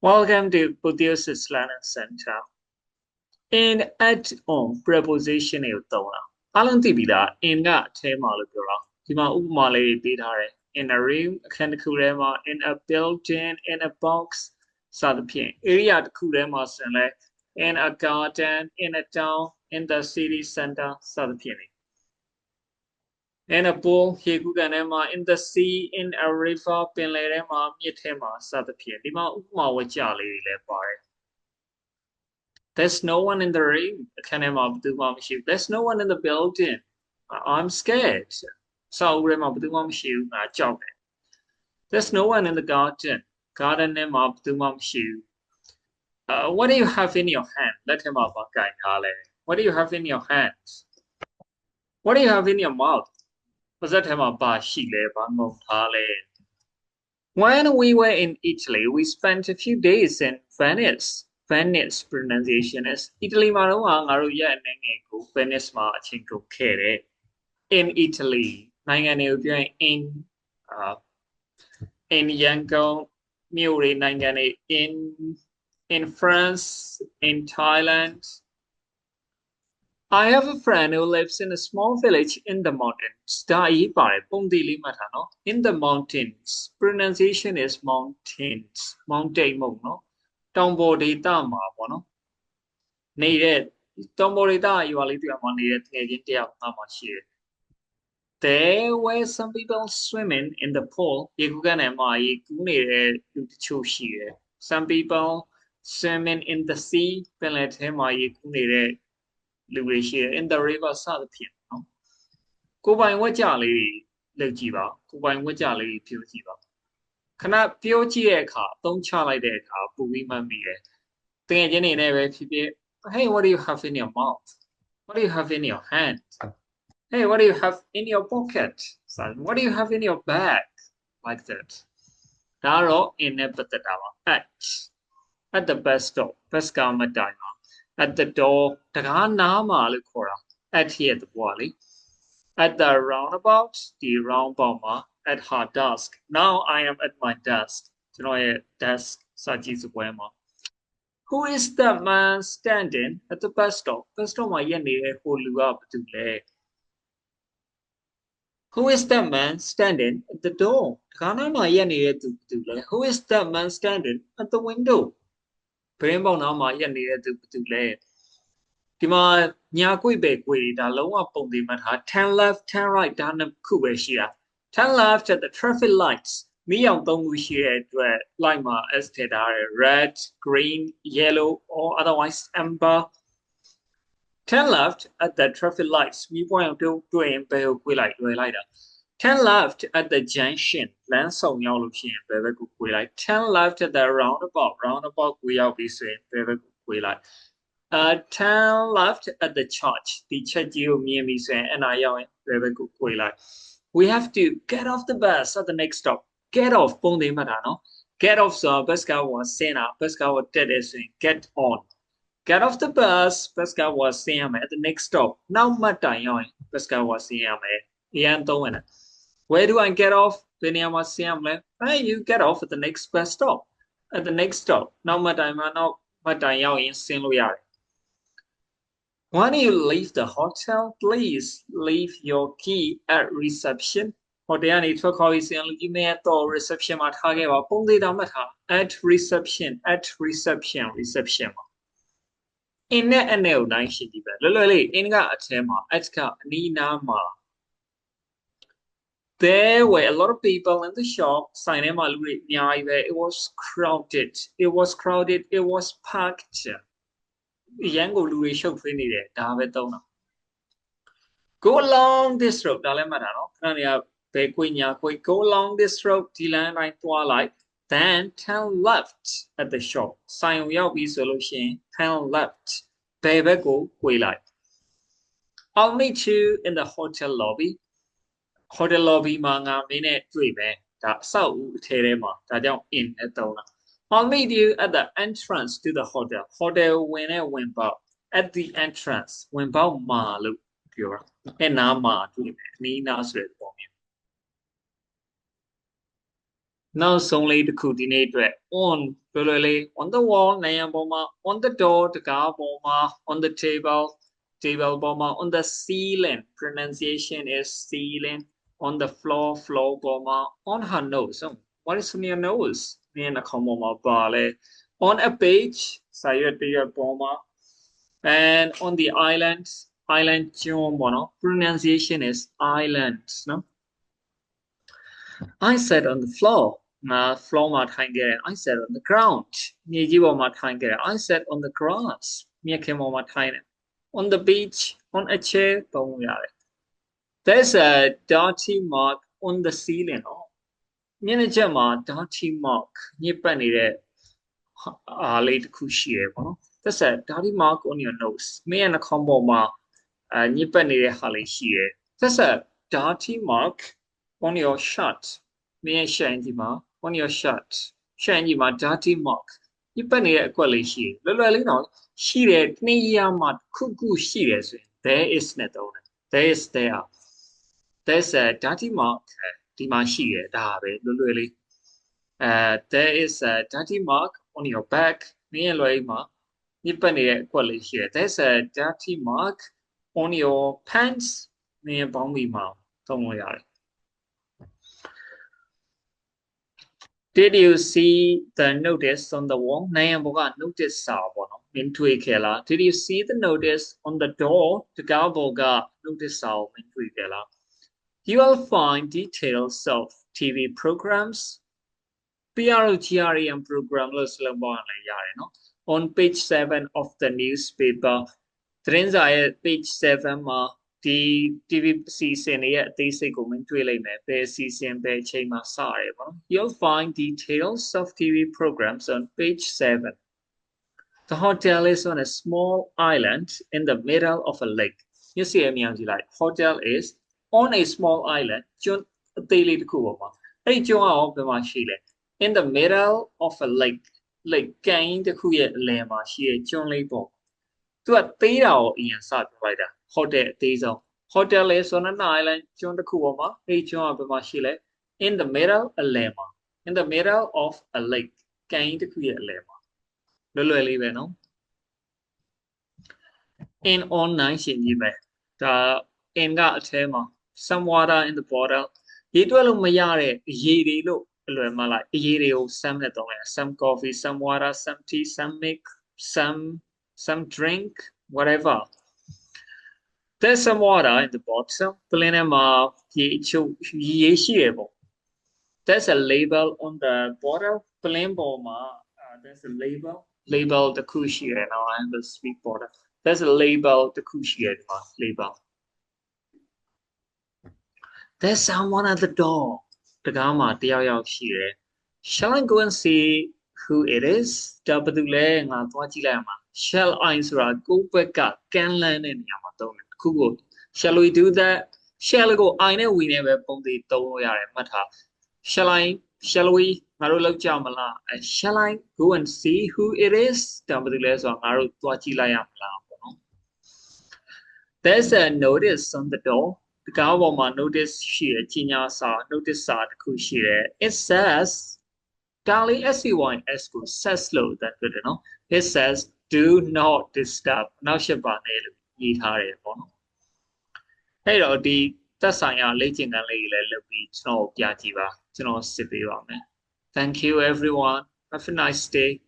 Welcome to Buddhist Learning Center. In add-on preposition ကိုသုံးတာအားလုံးသိပြီလား in ကအထဲမှာလို့ပြောတာဒီမှာဥပမာလေးပေးထားတယ် in a room အခန်းတစ်ခုထဲမှာ in a building in a box စသဖြင့် area တစ်ခုထဲမှာဆိုရင်လည်း in a garden in a town in the city center စသဖြင့် in a pool ရေကူးကန်ထဲမှာ in the sea in a river ပင်လယ်ထဲမှာမြစ်ထဲမှာစသဖြင့်ဒီမှာဥပမာဝကြလေးတွေလည်းပါတယ် There's no one in the room အခန်းထဲမှာဘယ်သူမှမရှိဘူး There's no one in the building I'm scared ဆောက်ဦးထဲမှာဘယ်သူမှမရှိဘူးငါကြောက်တယ် There's no one in the garden ထဲမှာဘယ်သူမှမရှိဘူး What do you have in your hand လက်ထဲမှာဘာကင်ထားလဲ What do you have in your hands What do you have in your mouth ပါးစပ်ထဲမှာဘာရှိလဲဘာငုံထားလဲ When we were in Italy we spent a few days in Venice pronunciation is Italy မှာတော့ငါတို့ရက်အနေငယ်ကို Venice မှာအချိန်ကုန်ခဲ့တယ် in Italy နိုင်ငံတွေကိုပြောရင် in ရန်ကုန်မြို့တွေနိုင်ငံတွေ in France in Thailand I have a friend who lives in a small village in the mountains ဒါအရေးပါတယ်ပုံသေးလေးမှတ်ထားနော် in the mountains pronunciation is mountains mountain မဟုတ်နော်တောင်ပေါ်ဒေသမှာပေါ့နော်နေတဲ့တောင်ပေါ်ဒေသရွာလေးတယောက်မှာနေတဲ့တကယ်ချင်းတယောက်မှရှိတယ် There were some people swimming in the pool ရေကူးကန်ထဲမှာရေကူးနေတဲ့လူတချို့ရှိတယ် Some people swimming in the sea ပင်လယ်ထဲမှာရေကူးနေတဲ့လူတွေရှိတယ် in the river စသဖြင့်နော်ကိုပိုင်ဝက်ကြလေးလုပ်ကြည့်ပါကိုပိုင်ဝက်ကြလေးပြောကြည့်ပါခဏပြောကြည့်တဲ့အခါအသုံးချလိုက်တဲ့အခါပူပြီးမှတ်မိတယ်တကယ်ချင်းနေနဲ့ပဲဖြစ်ဖြစ် Hey what do you have in your mouth What do you have in your hand Hey what do you have in your pocket What do you have in your bag like that ဒါတော့ in နဲ့ပတ်သက်တာပါ at the bus stop bus ကမတိုင်ပါ at the door တကားနားမှာလို့ခေါ်တာ at ရဲ့တပွားလေ at the roundabout ဒီ roundabout မှာ at her desk now I am at my desk ကျွန်တော်ရဲ့ desk စာကြည့်စပွဲမှာ Who is that man standing at the bus stop bus stop မှာရပ်နေတဲ့ဟိုလူကဘာတူလဲ Who is that man standing at the door တကားနားမှာရပ်နေတဲ့သူဘာတူလဲ Who is that man standing at the window ဘရင်းပေါက်နားမှာရပ်နေတဲ့သူဘာတူလဲဒီမှာညာကွေ့ပဲကွေ့ဒါလုံးဝပုံသေးမှတ်ထား turn left turn right ဒါနှစ်ခုပဲရှိတာ turn left at the traffic lights မီးရောင်သုံးခုရှိတဲ့အတွက် light မှာ S ထည့်ထားတယ် red green yellow or otherwise amber turn left at the traffic lights မီးပွင့်တွေ့ရင်ဘယ်ကိုကွေ့လိုက်လွယ်လိုက်တာ turn left at the junction လမ်းဆုံရောက်လို့ရှိရင်ဘယ်ဘက်ကိုကွေ့လိုက် turn left at the roundabout ကိုရောက်ပြီဆိုရင်ဘယ်ဘက်ကိုကွေ့လိုက် turn left at the church ဒီ church ကြီးကိုမြင်ပြီဆိုရင်အဲ့နာရောက်ရင်ဘယ်ဘက်ကိုကွေ့လိုက် We have to get off the bus at the next stop get off ပုံသေးမှတ်တာနော် get off ဆိုတော့ bus ကဝင်ဆင်းတာ bus ကဝင်တက်တယ်ဆိုရင် get on get off the bus bus ကဝင်ဆင်းရမယ် at the next stop နောက်မှတ်တိုင်ရောက်ရင် bus ကဝင်ဆင်းရမယ်အရင်သုံးဝင်တယ် Where do I get off ဘယ်နေရာမှာဆင်းရမလဲ Hey you get off at the next bus stop at the next stop နောက်မှတ်တိုင်မှာနောက်မှတ်တိုင်ရောက်ရင်ဆင်းလို့ရတယ် When you leave the hotel, please leave your key at reception. ဟိုတယ်ကနေထွက်ခေါ်ပြီးဆင်းလို့ email တော့ reception မှာထားခဲ့ပါပုံသေးတောင်မှတ်ထား at reception မှာ in နဲ့ အနေကိုတိုင်းရှိပြီပဲလွယ်လွယ်လေး in ကအထဲမှာ at ကအနီးနားမှာ There were a lot of people in the shop ဆိုင်ထဲမှာလူတွေအများကြီးပဲ it was crowded it was packed ရန်ကိုလူတွေရှုပ်ထွေးနေတယ်ဒါပဲသုံးတာ Go along this road ဒါလည်းမှတ်တာနော်ခဏနေကဘယ်ကွေ့ညာကွေ့ Go along this road ဒီလမ်းတိုင်းသွားလိုက် Then turn left at the shop ဆိုင်ကိုရောက်ပြီဆိုလို့ရှိရင် turn left ဘယ်ဘက်ကိုကွေ့လိုက် I'll meet you in the hotel lobby မှာငါမင်းနဲ့တွေ့မယ်ဒါအဆောက်အဦအထဲထဲမှာဒါကြောင့် in နဲ့သုံးတာ I'll meet you at the entrance to the hotel ဝင်နဲ့ဝင်ပေါက် at the entrance ဝင်ပေါက်မှာလို့ပြောတာအဲ့နားမှာတွေ့မယ်အနီးနားဆိုတဲ့ပုံမျိုး Now only the coordinate on the wall, Nayamboma, on the door, the garboma, on the table boma, on the ceiling. Pronunciation is ceiling. On the floor boma, on her nose. What is on your nose? Near the comoma bale. On a page, sayat boma. And on the island chombono. Pronunciation is island. No? I sat on the floor. Floor mat hangere. I sat on the ground. Nijibo mat hangere. I sat on the grass. Miakemo mat hangere. On the beach, on a chair. There's a dirty mark on the ceiling. Minajama dirty mark. Nipanire late kushie. There's a dirty mark on your nose. Me and a combo ma nipanire halishie. There's a dirty mark on your shirt. Me and Shanjima on your shirt. Shanjima dirty mark. Nipanire qualishi. Lolo she read Niyamat Kuku Shires. There is net owner. There is there. There's a dirty mark. Dimashire Dabe Lulu. There is a dirty mark on your back. Me and Loima. Nipanire qualishi. There's a dirty mark on your pants. Me and Bongima. Tomoyari. Did you see the notice on the wall? Nayamboga notice sabono into ikela. Did you see the notice on the door? The galboga notice into ikela. You will find details of TV programs. PROGREM program on page 7 of the newspaper. Trends are page 7 the TV season they say going to season you'll find details of TV programs on page 7. The hotel is on a small island in the middle of a lake. You see, like hotel is on a small island. In the middle of a lake. Like gain the kuya lema she John Label. To a theta in South Rider. Hotel is on an island, John the Kuoma, John Abamashile, in the middle a lema, in the middle of a lake, kind to create lema. Lulu in on nice in Yibe, the Enga tema, some water in the bottle. Yidwell Mayare, Yiri look, Lumala, Yiri, some nettle, some coffee, some water, some tea, some milk, some drink, whatever. There's some water in the bottle. There's a label on the bottle. There's a label. Label the cushion. Now I have the sweet bottle. There's a label the cushion label. There's someone at the door. Shall I go and see who it is? Shall I go back up? Can learn in Yamato. Shall we do that? Shall I go? I know we never put the mata. Shall we? Shall I go and see who it is? There's a notice on the door. The government notice here, notice it says, Dali SEY Esco says slow that good, It says, do not disturb. Now Shabane eat her. Hey, that's our legend and lady, no Yativa, Sipiwa. Thank you, everyone. Have a nice day.